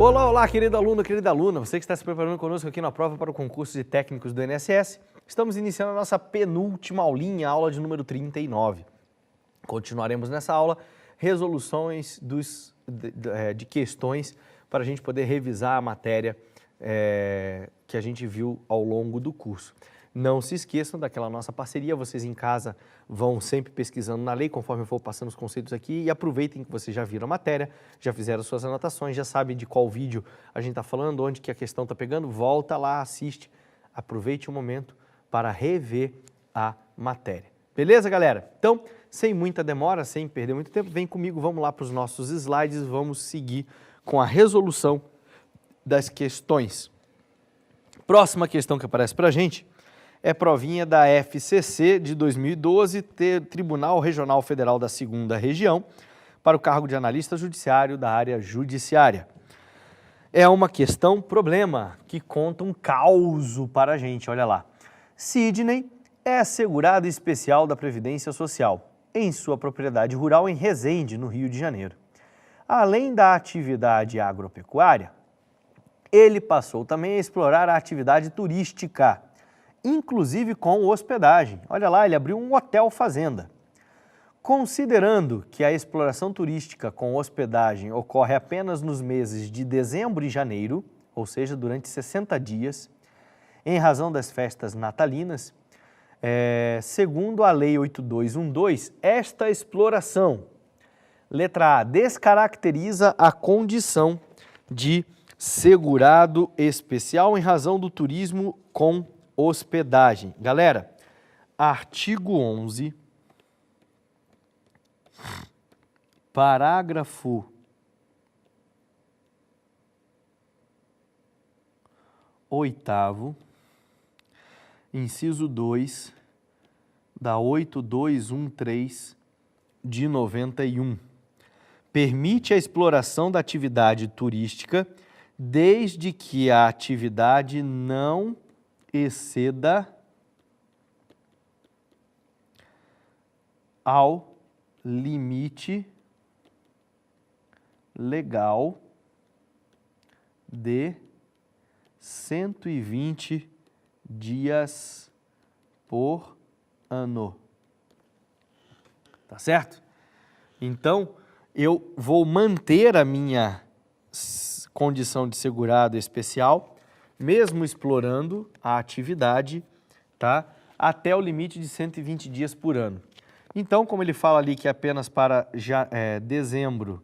Olá, olá, querido aluno, querida aluna, você que está se preparando conosco aqui na prova para o concurso de técnicos do INSS, estamos iniciando a nossa penúltima aulinha, aula de número 39. Continuaremos nessa aula resoluções de questões para a gente poder revisar a matéria que a gente viu ao longo do curso. Não se esqueçam daquela nossa parceria, vocês em casa vão sempre pesquisando na lei, conforme eu for passando os conceitos aqui, e aproveitem que vocês já viram a matéria, já fizeram suas anotações, já sabem de qual vídeo a gente está falando, onde que a questão está pegando, volta lá, assiste, aproveite o momento para rever a matéria. Beleza, galera? Então, sem muita demora, sem perder muito tempo, vem comigo, vamos lá para os nossos slides, vamos seguir com a resolução das questões. Próxima questão que aparece para a gente é provinha da FCC de 2012, Tribunal Regional Federal da 2ª Região, para o cargo de analista judiciário da área judiciária. É uma questão problema que conta um causo para a gente, olha lá. Sidney é segurado especial da Previdência Social em sua propriedade rural em Resende, no Rio de Janeiro. Além da atividade agropecuária, ele passou também a explorar a atividade turística, inclusive com hospedagem. Olha lá, ele abriu um hotel fazenda. Considerando que a exploração turística com hospedagem ocorre apenas nos meses de dezembro e janeiro, ou seja, durante 60 dias, em razão das festas natalinas, segundo a Lei 8212, esta exploração, letra A, descaracteriza a condição de segurado especial em razão do turismo com hospedagem. Galera, artigo 11, parágrafo 8º, inciso 2, da 8213 de 91, permite a exploração da atividade turística desde que a atividade não exceda ao limite legal de 120 dias por ano. Tá certo? Então, eu vou manter a minha condição de segurado especial, mesmo explorando a atividade, tá? Até o limite de 120 dias por ano. Então, como ele fala ali que é apenas para dezembro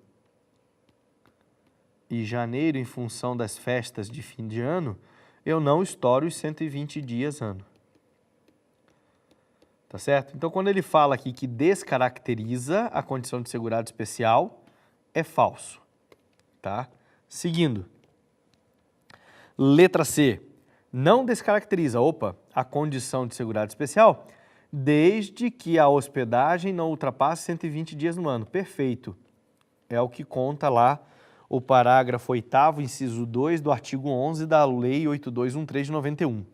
e janeiro, em função das festas de fim de ano, eu não estouro os 120 dias ano. Tá certo? Então, quando ele fala aqui que descaracteriza a condição de segurado especial, é falso. Tá? Seguindo. Letra C, não descaracteriza, a condição de segurado especial, desde que a hospedagem não ultrapasse 120 dias no ano. Perfeito. É o que conta lá o parágrafo 8º, inciso 2 do artigo 11 da Lei 8213 de 91.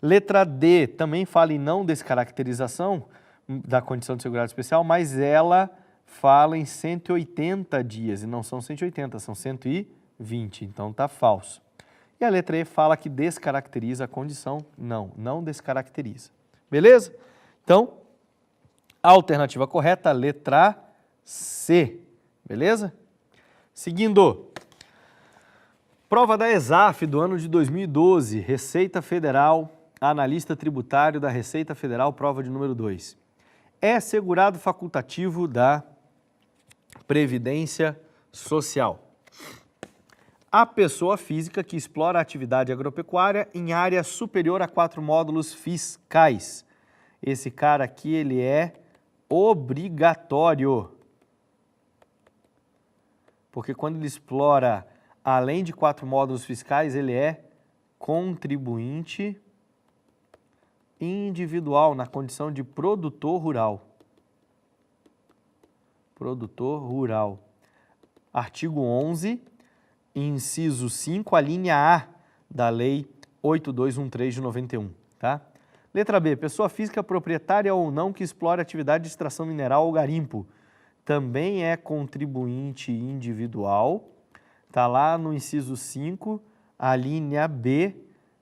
Letra D, também fala em não descaracterização da condição de segurado especial, mas ela fala em 180 dias, e não são 180, são 120, então está falso. E a letra E fala que descaracteriza a condição. Não descaracteriza. Beleza? Então, a alternativa correta, letra C. Beleza? Seguindo. Prova da ESAF do ano de 2012, Receita Federal, analista tributário da Receita Federal, prova de número 2. É segurado facultativo da Previdência Social a pessoa física que explora a atividade agropecuária em área superior a 4 módulos fiscais. Esse cara aqui, ele é obrigatório. Porque quando ele explora além de 4 módulos fiscais, ele é contribuinte individual na condição de produtor rural. Produtor rural. Artigo 11, inciso 5, a linha A da Lei 8213 de 91, tá? Letra B, pessoa física proprietária ou não que explore atividade de extração mineral ou garimpo, também é contribuinte individual Está lá no inciso 5, a linha B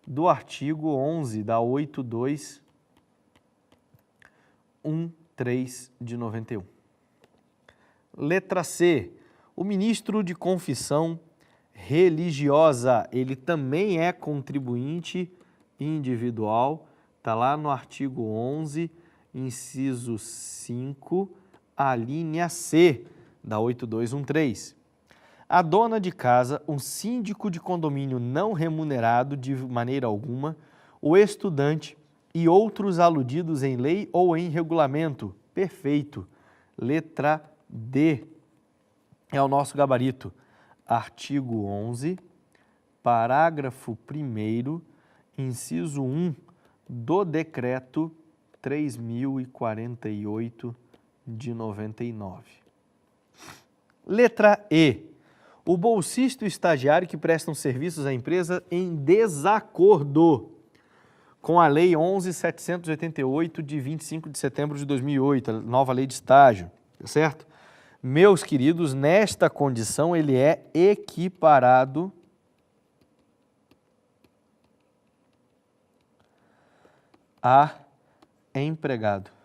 do artigo 11 da 8213 de 91. Letra C. O ministro de confissão religiosa, ele também é contribuinte individual. Está lá no artigo 11, inciso 5, a linha C da 8213. A dona de casa, um síndico de condomínio não remunerado de maneira alguma, o estudante e outros aludidos em lei ou em regulamento. Perfeito. Letra D é o nosso gabarito. Artigo 11, parágrafo 1º, inciso 1 do Decreto 3.048 de 99. Letra E. O bolsista e o estagiário que prestam serviços à empresa em desacordo com a Lei 11.788 de 25 de setembro de 2008, a nova lei de estágio, certo? Meus queridos, nesta condição ele é equiparado a empregado.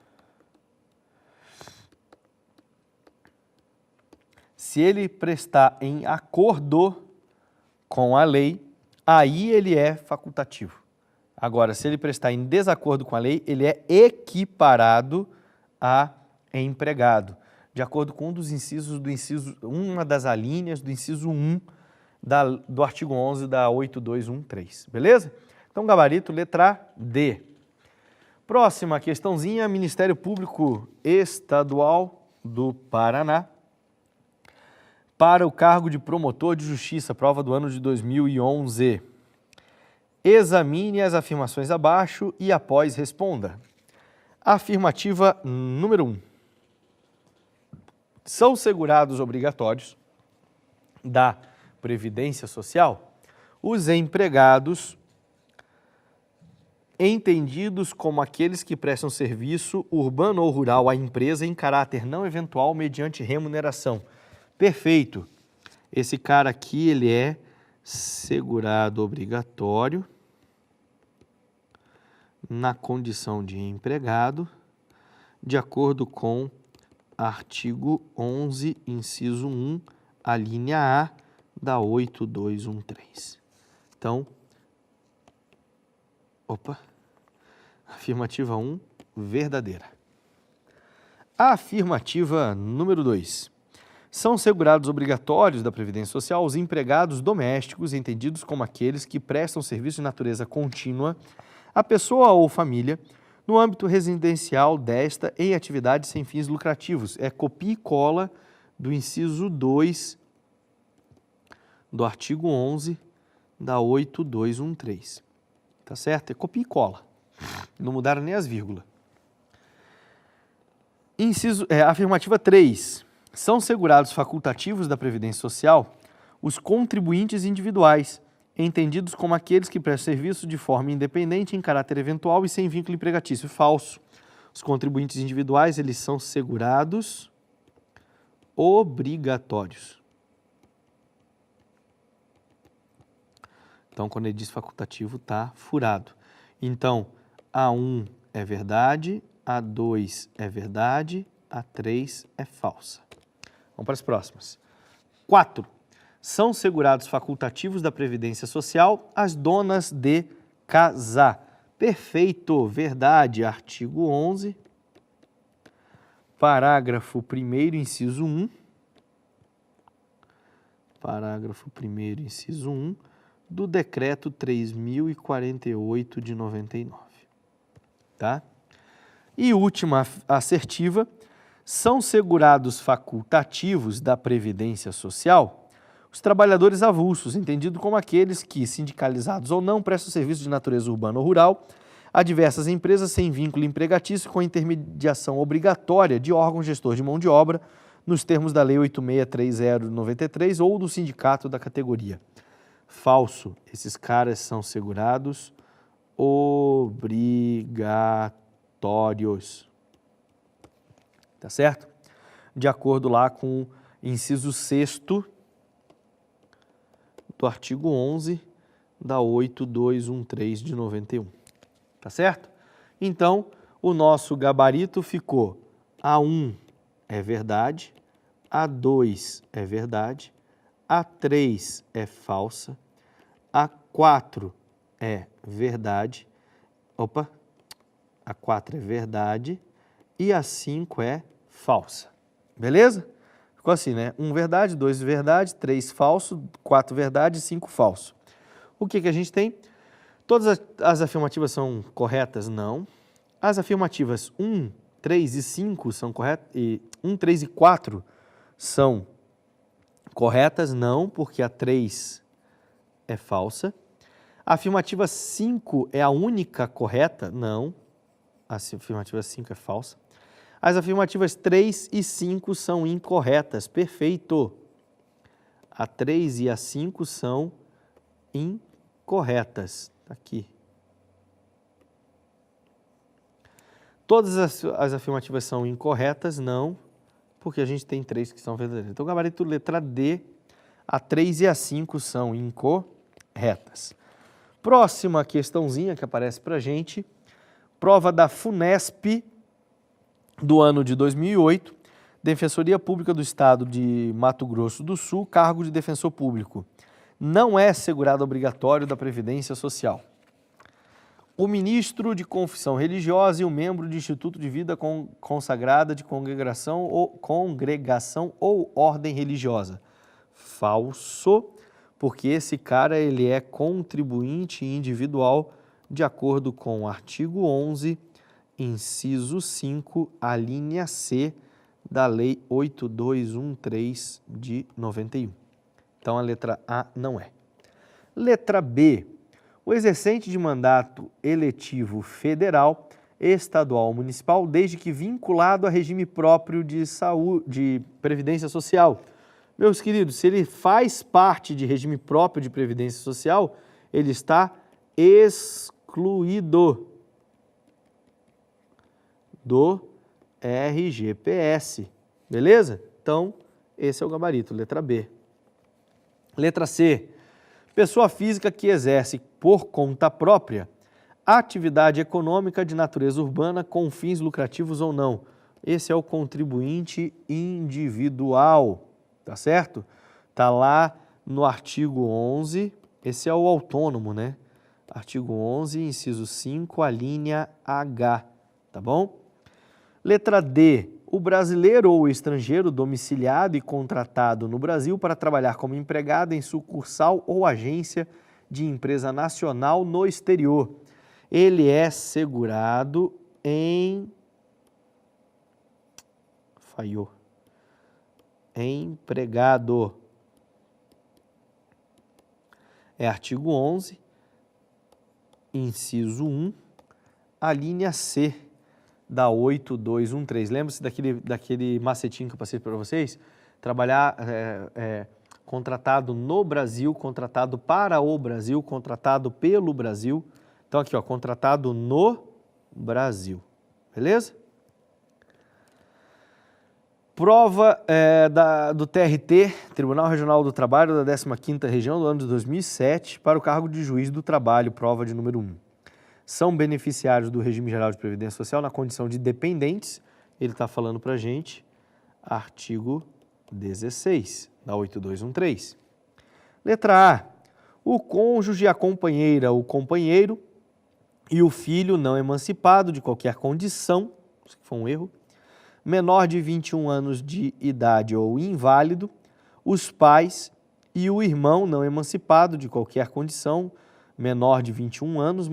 Se ele prestar em acordo com a lei, aí ele é facultativo. Agora, se ele prestar em desacordo com a lei, ele é equiparado a empregado, de acordo com um dos incisos uma das alíneas do inciso 1 do artigo 11 da 8213, beleza? Então, gabarito, letra D. Próxima questãozinha, Ministério Público Estadual do Paraná. Para o cargo de promotor de justiça, prova do ano de 2011. Examine as afirmações abaixo e após responda. Afirmativa número 1. São segurados obrigatórios da Previdência Social os empregados entendidos como aqueles que prestam serviço urbano ou rural à empresa em caráter não eventual mediante remuneração. Perfeito. Esse cara aqui, ele é segurado obrigatório na condição de empregado, de acordo com artigo 11, inciso 1, a linha A da 8213. Então, afirmativa 1, verdadeira. A afirmativa número 2. São segurados obrigatórios da Previdência Social os empregados domésticos, entendidos como aqueles que prestam serviço de natureza contínua à pessoa ou família, no âmbito residencial desta em atividades sem fins lucrativos. É copia e cola do inciso 2 do artigo 11 da 8213. Tá certo? É copia e cola. Não mudaram nem as vírgulas. Afirmativa 3. São segurados facultativos da Previdência Social os contribuintes individuais, entendidos como aqueles que prestam serviço de forma independente, em caráter eventual e sem vínculo empregatício. Falso. Os contribuintes individuais, eles são segurados obrigatórios. Então, quando ele diz facultativo, está furado. Então, A1 é verdade, A2 é verdade, A3 é falsa. Vamos para as próximas. 4. São segurados facultativos da Previdência Social as donas de casa. Perfeito, verdade. Artigo 11, parágrafo 1º, inciso 1. Parágrafo 1º, inciso 1 do Decreto 3.048 de 99. Tá? E última assertiva. São segurados facultativos da Previdência Social os trabalhadores avulsos, entendido como aqueles que, sindicalizados ou não, prestam serviço de natureza urbana ou rural a diversas empresas sem vínculo empregatício com intermediação obrigatória de órgão gestor de mão de obra, nos termos da Lei 8630 de 93 ou do sindicato da categoria. Falso. Esses caras são segurados obrigatórios. Tá certo? De acordo lá com o inciso 6º do artigo 11 da 8213 de 91. Tá certo? Então, o nosso gabarito ficou: A1 é verdade, A2 é verdade, A3 é falsa, A4 é verdade, A4 é verdade e A5 é falsa. Beleza? Ficou assim, né? 1 verdade, 2 verdade, 3 falso, 4 verdade e 5 falso. O que a gente tem? Todas as afirmativas são corretas? Não. As afirmativas 1, 3 e 5 são corretas? E 1, 3 e 4 são corretas? Não, porque a 3 é falsa. A afirmativa 5 é a única correta? Não. A afirmativa 5 é falsa. As afirmativas 3 e 5 são incorretas. Perfeito. A 3 e a 5 são incorretas. Tá aqui. Todas as afirmativas são incorretas? Não, porque a gente tem 3 que são verdadeiras. Então, gabarito letra D, a 3 e a 5 são incorretas. Próxima questãozinha que aparece para a gente, prova da FUNESP do ano de 2008, Defensoria Pública do Estado de Mato Grosso do Sul, cargo de defensor público. Não é segurado obrigatório da Previdência Social. O ministro de confissão religiosa e o membro de instituto de vida consagrada de congregação ou ordem religiosa. Falso, porque esse cara ele é contribuinte individual de acordo com o artigo 11, inciso 5, a linha C da Lei 8213 de 91. Então a letra A não é. Letra B. O exercente de mandato eletivo federal, estadual ou municipal, desde que vinculado a regime próprio de saúde, de previdência social. Meus queridos, se ele faz parte de regime próprio de previdência social, ele está excluído do RGPS. Beleza? Então, esse é o gabarito, letra B. Letra C. Pessoa física que exerce por conta própria atividade econômica de natureza urbana com fins lucrativos ou não. Esse é o contribuinte individual, tá certo? Tá lá no artigo 11, esse é o autônomo, né? Artigo 11, inciso 5, a linha H, tá bom? Letra D. O brasileiro ou o estrangeiro domiciliado e contratado no Brasil para trabalhar como empregado em sucursal ou agência de empresa nacional no exterior. Ele é segurado em... Falhou. Empregado. É artigo 11, inciso 1, a linha C da 8213. Lembra-se daquele macetinho que eu passei para vocês? Trabalhar contratado no Brasil, contratado para o Brasil, contratado pelo Brasil. Então aqui, ó, contratado no Brasil. Beleza? Prova do TRT, Tribunal Regional do Trabalho da 15ª Região do ano de 2007, para o cargo de juiz do trabalho, prova de número 1. São beneficiários do regime geral de previdência social na condição de dependentes. Ele está falando para a gente, artigo 16 da 8213. Letra A. O cônjuge, a companheira, o companheiro e o filho não emancipado de qualquer condição, isso foi um erro, menor de 21 anos de idade ou inválido, os pais e o irmão não emancipado de qualquer condição, menor de 21 anos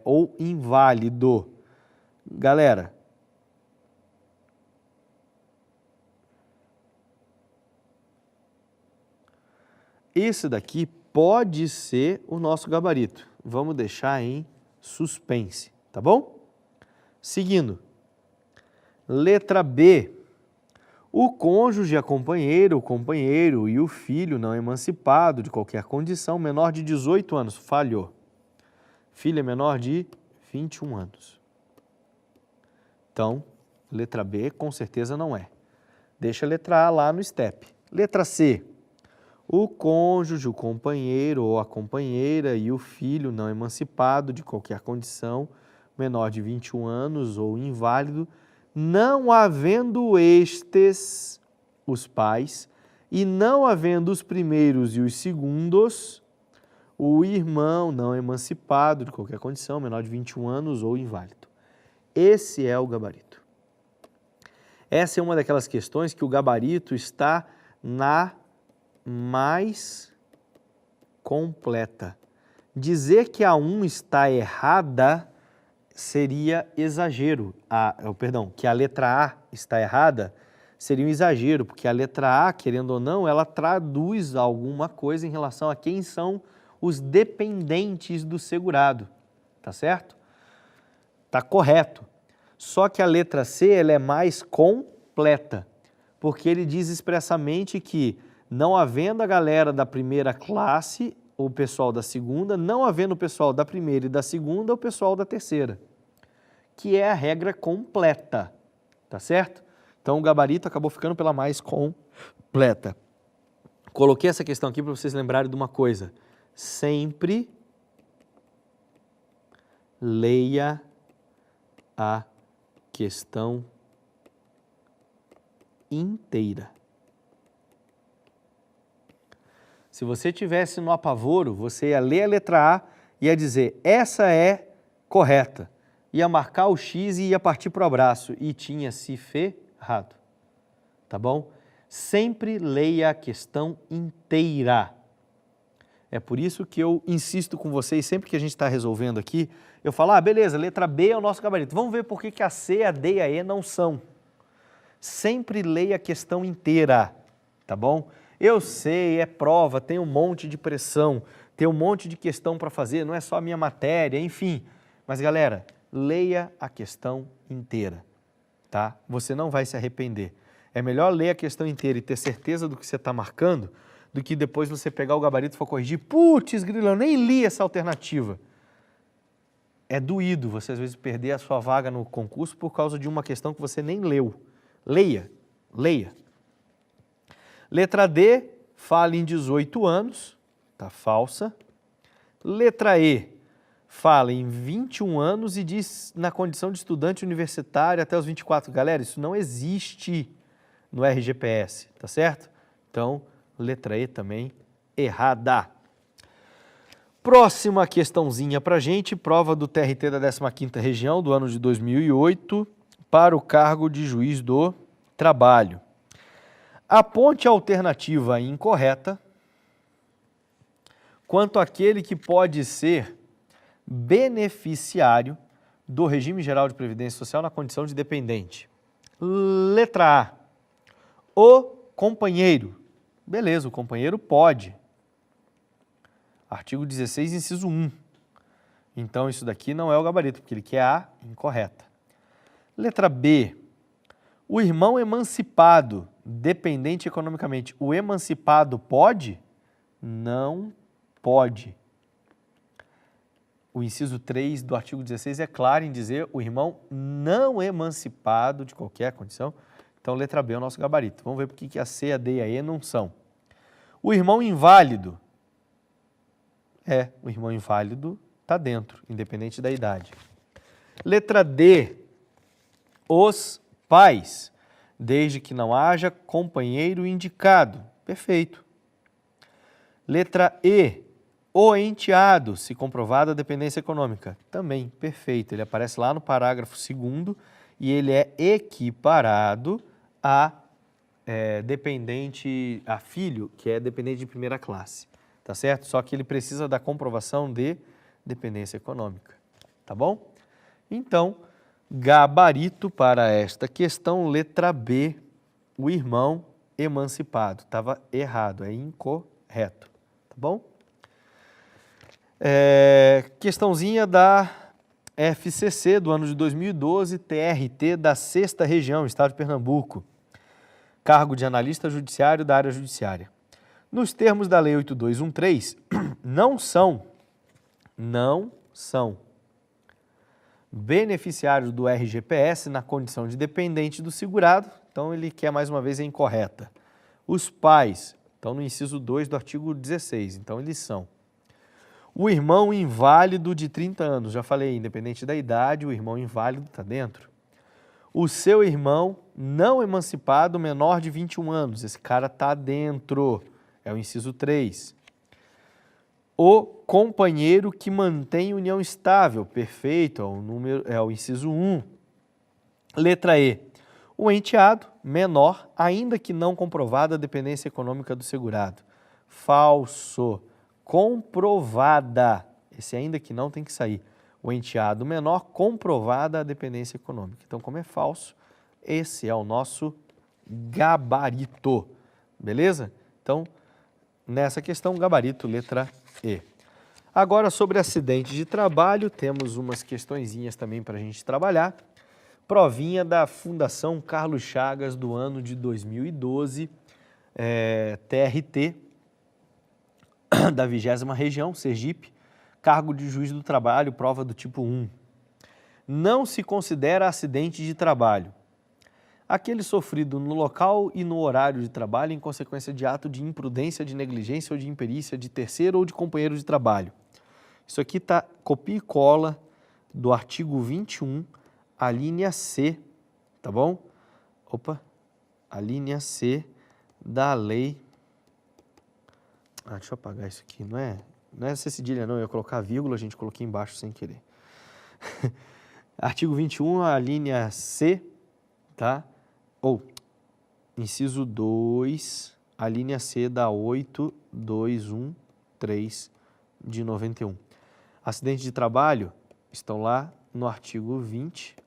ou inválido. Galera, esse daqui pode ser o nosso gabarito. Vamos deixar em suspense, tá bom? Seguindo. Letra B. O cônjuge, a companheira, o companheiro e o filho não emancipado de qualquer condição, menor de 18 anos. Falhou. Filho é menor de 21 anos. Então, letra B com certeza não é. Deixa a letra A lá no STEP. Letra C. o cônjuge, o companheiro ou a companheira e o filho não emancipado de qualquer condição, menor de 21 anos ou inválido, não havendo estes, os pais, e não havendo os primeiros e os segundos, o irmão não emancipado de qualquer condição, menor de 21 anos ou inválido. Esse é o gabarito. Essa é uma daquelas questões que o gabarito está na mais completa. Dizer que a 1 está errada seria exagero. Que a letra A está errada seria um exagero, porque a letra A, querendo ou não, ela traduz alguma coisa em relação a quem são os dependentes do segurado, tá certo? Tá correto. Só que a letra C, ela é mais completa, porque ele diz expressamente que não havendo a galera da primeira classe, o pessoal da segunda, não havendo o pessoal da primeira e da segunda, o pessoal da terceira, que é a regra completa, tá certo? Então o gabarito acabou ficando pela mais completa. Coloquei essa questão aqui para vocês lembrarem de uma coisa. Sempre leia a questão inteira. Se você tivesse no apavoro, você ia ler a letra A e ia dizer, essa é correta. Ia marcar o X e ia partir para o abraço. E tinha se ferrado. Tá bom? Sempre leia a questão inteira. É por isso que eu insisto com vocês, sempre que a gente está resolvendo aqui, eu falo, beleza, letra B é o nosso gabarito. Vamos ver por que a C, a D e a E não são. Sempre leia a questão inteira, tá bom? Eu sei, é prova, tem um monte de pressão, tem um monte de questão para fazer, não é só a minha matéria, enfim. Mas, galera, leia a questão inteira, tá? Você não vai se arrepender. É melhor ler a questão inteira e ter certeza do que você está marcando, do que depois você pegar o gabarito e for corrigir. Putz, grilo, eu nem li essa alternativa. É doído você, às vezes, perder a sua vaga no concurso por causa de uma questão que você nem leu. Leia, leia. Letra D, fala em 18 anos, tá falsa. Letra E, fala em 21 anos e diz na condição de estudante universitário até os 24. Galera, isso não existe no RGPS, tá certo? Então, letra E também errada. Próxima questãozinha pra gente, prova do TRT da 15ª Região do ano de 2008 para o cargo de juiz do trabalho. Aponte a alternativa incorreta quanto àquele que pode ser beneficiário do regime geral de previdência social na condição de dependente. Letra A, o companheiro. Beleza, o companheiro pode. Artigo 16, inciso 1. Então, isso daqui não é o gabarito, porque ele quer a incorreta. Letra B, o irmão emancipado, dependente economicamente. O emancipado pode? Não pode. O inciso 3 do artigo 16 é claro em dizer o irmão não emancipado de qualquer condição. Então, letra B é o nosso gabarito. Vamos ver por que a C, a D e a E não são. O irmão inválido. O irmão inválido está dentro, independente da idade. Letra D, os pais, desde que não haja companheiro indicado. Perfeito. Letra E, o enteado, se comprovada a dependência econômica. Também, perfeito. Ele aparece lá no parágrafo 2º e ele é equiparado a dependente, a filho, que é dependente de primeira classe. Tá certo? Só que ele precisa da comprovação de dependência econômica. Tá bom? Então, gabarito para esta questão, letra B, o irmão emancipado. Estava errado, é incorreto. Tá bom? Questãozinha da FCC do ano de 2012, TRT da 6ª Região, Estado de Pernambuco. Cargo de analista judiciário da área judiciária. Nos termos da Lei 8213, não são beneficiários do RGPS na condição de dependente do segurado, então ele quer mais uma vez a incorreta. Os pais, Estão no inciso 2 do artigo 16, então eles são: o irmão inválido de 30 anos, já falei, independente da idade, o irmão inválido está dentro. O seu irmão não emancipado menor de 21 anos, esse cara está dentro, é o inciso 3. O companheiro que mantém união estável, perfeito, é o inciso 1. Letra E. O enteado menor, ainda que não comprovada a dependência econômica do segurado. Falso. Comprovada. Esse ainda que não tem que sair. O enteado menor, comprovada a dependência econômica. Então, como é falso, esse é o nosso gabarito. Beleza? Então, nessa questão, gabarito, letra E. Agora, sobre acidente de trabalho, temos umas questõezinhas também para a gente trabalhar. Provinha da Fundação Carlos Chagas do ano de 2012, TRT, da 20ª região, Sergipe, cargo de juiz do trabalho, prova do tipo 1. Não se considera acidente de trabalho aquele sofrido no local e no horário de trabalho em consequência de ato de imprudência, de negligência ou de imperícia de terceiro ou de companheiro de trabalho. Isso aqui está copia e cola do artigo 21, a linha C, tá bom? Opa, a linha C da lei. Deixa eu apagar isso aqui, não é essa cedilha não, eu ia colocar vírgula, a gente coloquei embaixo sem querer. Artigo 21, a linha C, tá? Ou, inciso 2, a linha C da 8213 de 91. Acidente de trabalho estão lá no artigo 20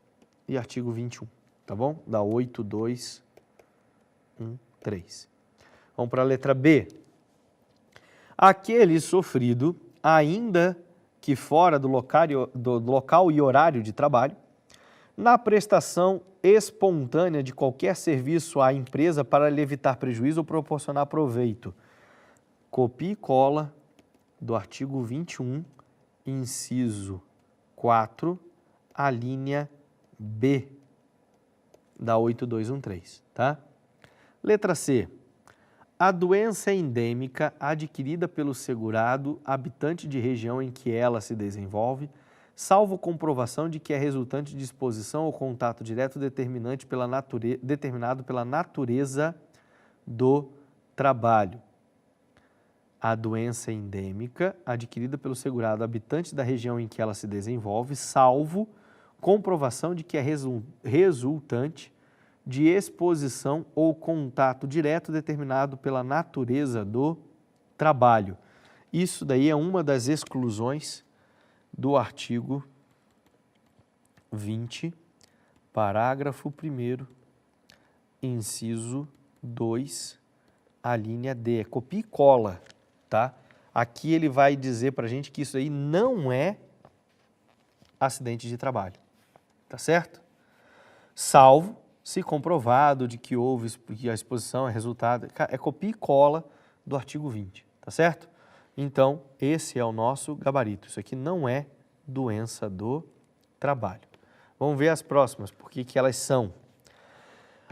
e artigo 21, tá bom? Da 8213. Vamos para a letra B. Aquele sofrido, ainda que fora do local e horário de trabalho, na prestação espontânea de qualquer serviço à empresa para lhe evitar prejuízo ou proporcionar proveito. Copia e cola do artigo 21, inciso 4, a linha B da 8213, tá? Letra C. A doença endêmica adquirida pelo segurado habitante de região em que ela se desenvolve, salvo comprovação de que é resultante de exposição ou contato direto determinado pela natureza do trabalho. A doença endêmica adquirida pelo segurado habitante da região em que ela se desenvolve, salvo comprovação de que é resultante de exposição ou contato direto determinado pela natureza do trabalho. Isso daí é uma das exclusões do artigo 20, parágrafo 1º, inciso 2, a linha D. É copia e cola, tá? Aqui ele vai dizer para a gente que isso aí não é acidente de trabalho, tá certo? Salvo se comprovado de que que a exposição é resultado, é copia e cola do artigo 20, tá certo? Então, esse é o nosso gabarito. Isso aqui não é doença do trabalho. Vamos ver as próximas, porque que elas são.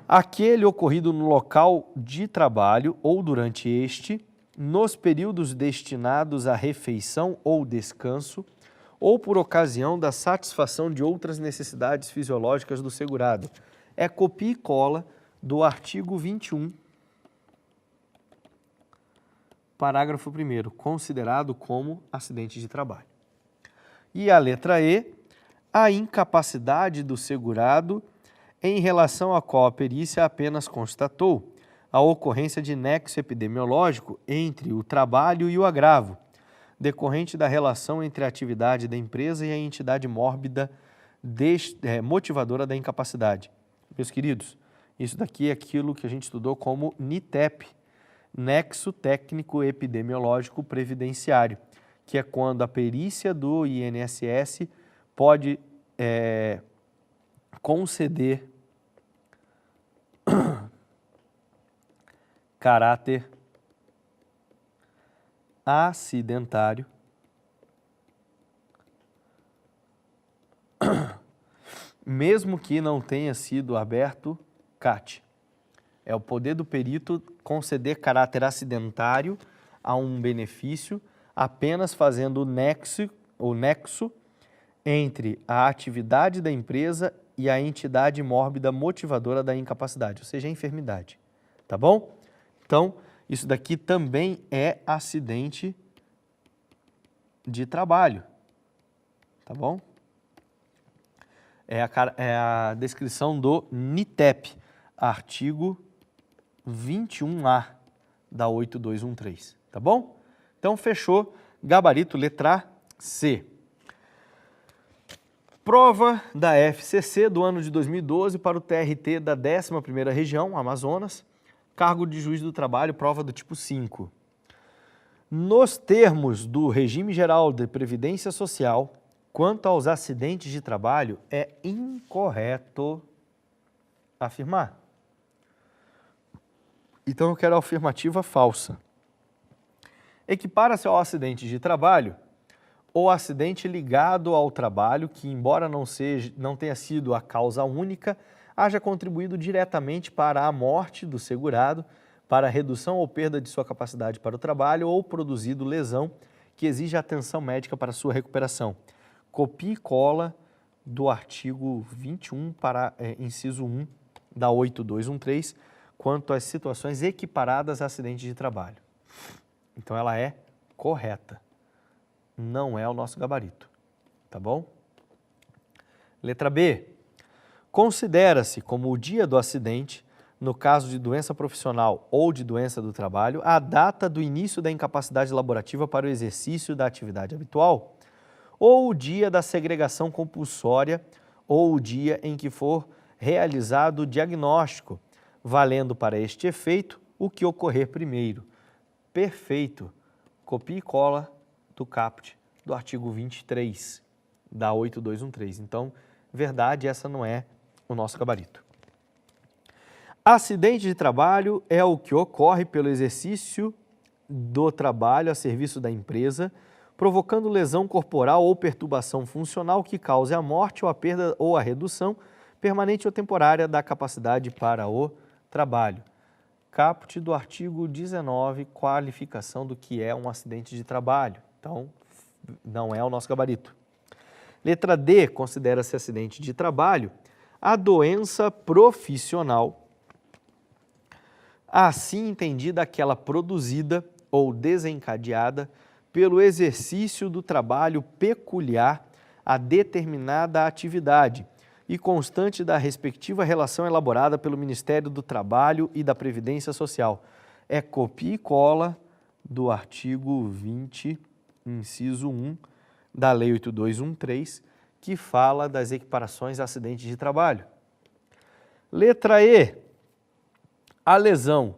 Aquele ocorrido no local de trabalho ou durante este, nos períodos destinados à refeição ou descanso, ou por ocasião da satisfação de outras necessidades fisiológicas do segurado. É copia e cola do artigo 21, parágrafo 1º, considerado como acidente de trabalho. E a letra E, a incapacidade do segurado em relação à qual a perícia apenas constatou a ocorrência de nexo epidemiológico entre o trabalho e o agravo, decorrente da relação entre a atividade da empresa e a entidade mórbida motivadora da incapacidade. Meus queridos, isso daqui é aquilo que a gente estudou como NITEP, Nexo Técnico Epidemiológico Previdenciário, que é quando a perícia do INSS pode conceder caráter acidentário mesmo que não tenha sido aberto CAT. É o poder do perito conceder caráter acidentário a um benefício apenas fazendo o nexo entre a atividade da empresa e a entidade mórbida motivadora da incapacidade, ou seja, a enfermidade. Tá bom? Então, isso daqui também é acidente de trabalho. Tá bom? É a descrição do NITEP, artigo 21A da 8213. Tá bom? Então, fechou. Gabarito, letra C. Prova da FCC do ano de 2012 para o TRT da 11ª Região, Amazonas, cargo de juiz do trabalho, prova do tipo 5. Nos termos do Regime Geral de Previdência Social, quanto aos acidentes de trabalho, é incorreto afirmar. Então, eu quero a afirmativa falsa. Equipara-se ao acidente de trabalho ou acidente ligado ao trabalho que, embora não tenha sido a causa única, haja contribuído diretamente para a morte do segurado, para a redução ou perda de sua capacidade para o trabalho ou produzido lesão que exige atenção médica para sua recuperação. Copia e cola do artigo 21 para inciso 1 da 8213, quanto às situações equiparadas a acidente de trabalho. Então, ela é correta. Não é o nosso gabarito, tá bom? Letra B. Considera-se como o dia do acidente, no caso de doença profissional ou de doença do trabalho, a data do início da incapacidade laborativa para o exercício da atividade habitual, ou o dia da segregação compulsória, ou o dia em que for realizado o diagnóstico, valendo para este efeito o que ocorrer primeiro. Perfeito. Copia e cola do caput do artigo 23 da 8213. Então, verdade, essa não é o nosso gabarito. Acidente de trabalho é o que ocorre pelo exercício do trabalho a serviço da empresa, provocando lesão corporal ou perturbação funcional que cause a morte ou a perda ou a redução permanente ou temporária da capacidade para o trabalho. Caput do artigo 19, qualificação do que é um acidente de trabalho. Então, não é o nosso gabarito. Letra D, considera-se acidente de trabalho a doença profissional, assim entendida aquela produzida ou desencadeada pelo exercício do trabalho peculiar a determinada atividade e constante da respectiva relação elaborada pelo Ministério do Trabalho e da Previdência Social. É copia e cola do artigo 20, inciso 1, da Lei 8213, que fala das equiparações a acidentes de trabalho. Letra E. A lesão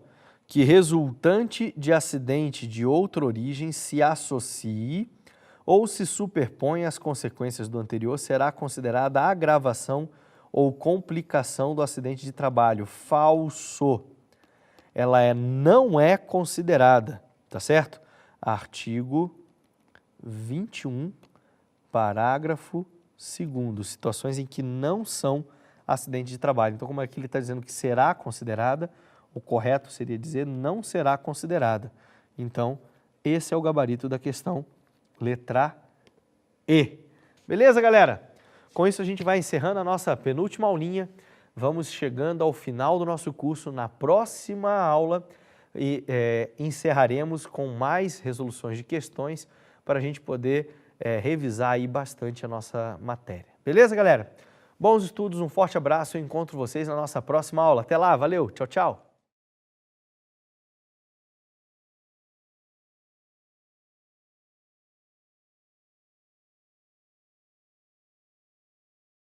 que resultante de acidente de outra origem se associe ou se superpõe às consequências do anterior será considerada agravação ou complicação do acidente de trabalho. Falso. Ela não é considerada, tá certo? Artigo 21, parágrafo 2º, situações em que não são acidente de trabalho. Então, como aqui ele está dizendo que será considerada, o correto seria dizer não será considerada. Então, esse é o gabarito da questão letra E. Beleza, galera? Com isso, a gente vai encerrando a nossa penúltima aulinha. Vamos chegando ao final do nosso curso. Na próxima aula, encerraremos com mais resoluções de questões para a gente poder revisar aí bastante a nossa matéria. Beleza, galera? Bons estudos, um forte abraço. Eu encontro vocês na nossa próxima aula. Até lá, valeu, tchau, tchau.